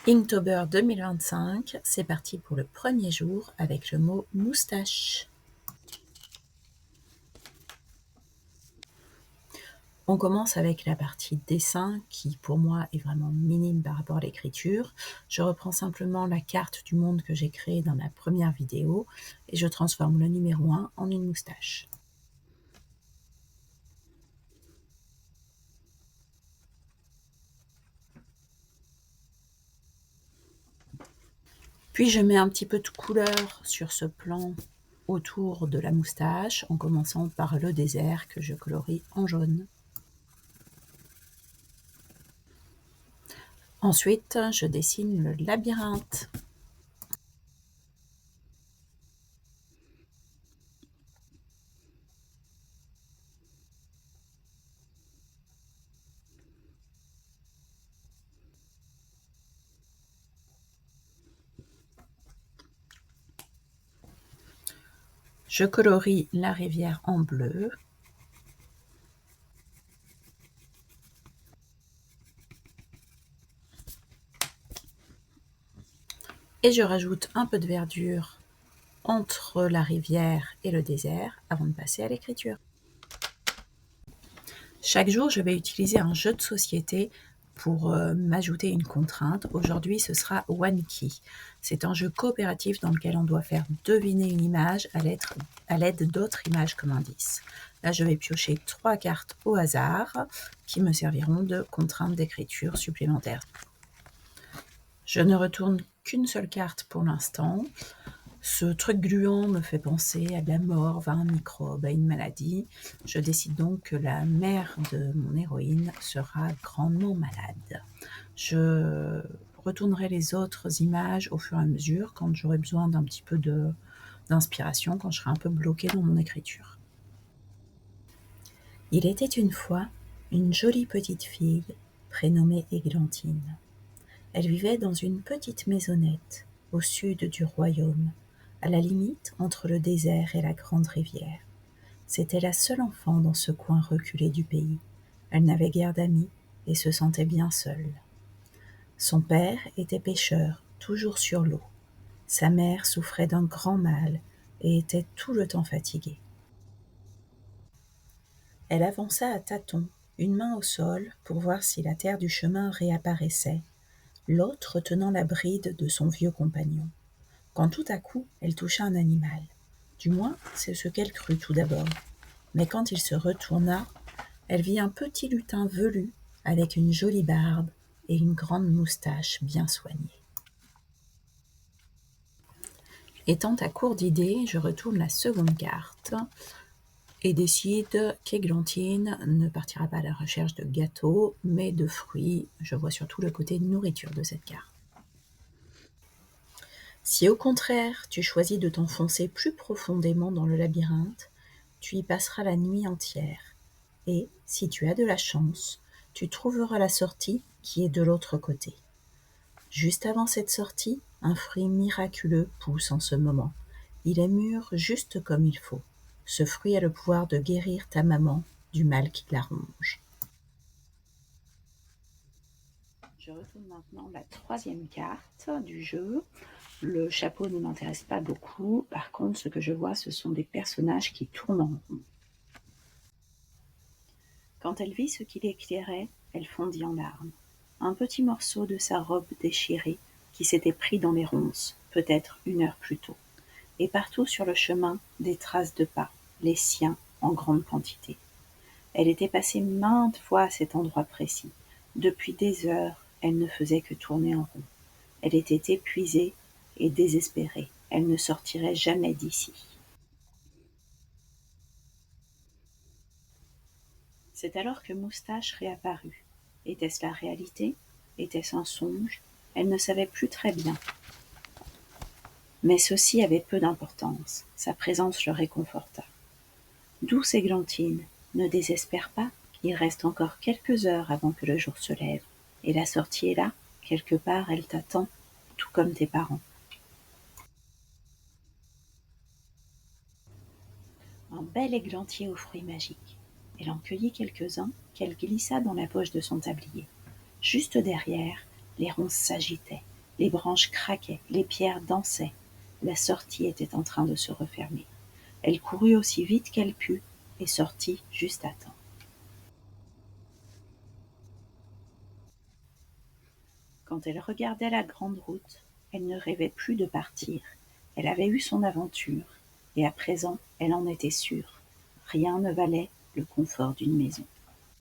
Inktober 2025, c'est parti pour le premier jour avec le mot moustache. On commence avec la partie dessin qui pour moi est vraiment minime par rapport à l'écriture. Je reprends simplement la carte du monde que j'ai créée dans ma première vidéo et je transforme le numéro 1 en une moustache. Puis je mets un petit peu de couleur sur ce plan autour de la moustache en commençant par le désert que je colorie en jaune. Ensuite, je dessine le labyrinthe. Je colorie la rivière en bleu. Et je rajoute un peu de verdure entre la rivière et le désert avant de passer à l'écriture. Chaque jour, je vais utiliser un jeu de société pour m'ajouter une contrainte. Aujourd'hui, ce sera One Key. C'est un jeu coopératif dans lequel on doit faire deviner une image à l'aide d'autres images comme indice. Là, je vais piocher 3 cartes au hasard qui me serviront de contrainte d'écriture supplémentaire. Je ne retourne qu'une seule carte pour l'instant. Ce truc gluant me fait penser à de la morve, à un microbe, à une maladie. Je décide donc que la mère de mon héroïne sera grandement malade. Je retournerai les autres images au fur et à mesure quand j'aurai besoin d'un petit peu d'inspiration, quand je serai un peu bloquée dans mon écriture. Il était une fois une jolie petite fille prénommée Églantine. Elle vivait dans une petite maisonnette au sud du royaume, à la limite entre le désert et la grande rivière. C'était la seule enfant dans ce coin reculé du pays. Elle n'avait guère d'amis et se sentait bien seule. Son père était pêcheur, toujours sur l'eau. Sa mère souffrait d'un grand mal et était tout le temps fatiguée. Elle avança à tâtons, une main au sol pour voir si la terre du chemin réapparaissait, l'autre tenant la bride de son vieux compagnon. Quand tout à coup elle toucha un animal. Du moins, c'est ce qu'elle crut tout d'abord. Mais quand il se retourna, elle vit un petit lutin velu avec une jolie barbe et une grande moustache bien soignée. Étant à court d'idées, je retourne la seconde carte et décide qu'Églantine ne partira pas à la recherche de gâteaux, mais de fruits. Je vois surtout le côté nourriture de cette carte. Si au contraire tu choisis de t'enfoncer plus profondément dans le labyrinthe, tu y passeras la nuit entière, et, si tu as de la chance, tu trouveras la sortie qui est de l'autre côté. Juste avant cette sortie, un fruit miraculeux pousse en ce moment. Il est mûr juste comme il faut. Ce fruit a le pouvoir de guérir ta maman du mal qui la ronge. Je retourne maintenant la troisième carte du jeu. Le chapeau ne m'intéresse pas beaucoup. Par contre, ce que je vois, ce sont des personnages qui tournent en rond. Quand elle vit ce qui l'éclairait, elle fondit en larmes. Un petit morceau de sa robe déchirée qui s'était pris dans les ronces, peut-être 1 heure plus tôt. Et partout sur le chemin, des traces de pas, les siens en grande quantité. Elle était passée maintes fois à cet endroit précis. Depuis des heures, elle ne faisait que tourner en rond. Elle était épuisée et désespérée. Elle ne sortirait jamais d'ici. C'est alors que Moustache réapparut. Était-ce la réalité? Était-ce un songe? Elle ne savait plus très bien. Mais ceci avait peu d'importance. Sa présence le réconforta. Douce Églantine, ne désespère pas, il reste encore quelques heures avant que le jour se lève. Et la sortie est là, quelque part elle t'attend, tout comme tes parents. Un bel églantier aux fruits magiques. Elle en cueillit quelques-uns qu'elle glissa dans la poche de son tablier. Juste derrière, les ronces s'agitaient. Les branches craquaient, les pierres dansaient. La sortie était en train de se refermer. Elle courut aussi vite qu'elle put et sortit juste à temps. Quand elle regardait la grande route, elle ne rêvait plus de partir. Elle avait eu son aventure, et à présent elle en était sûre. Rien ne valait le confort d'une maison.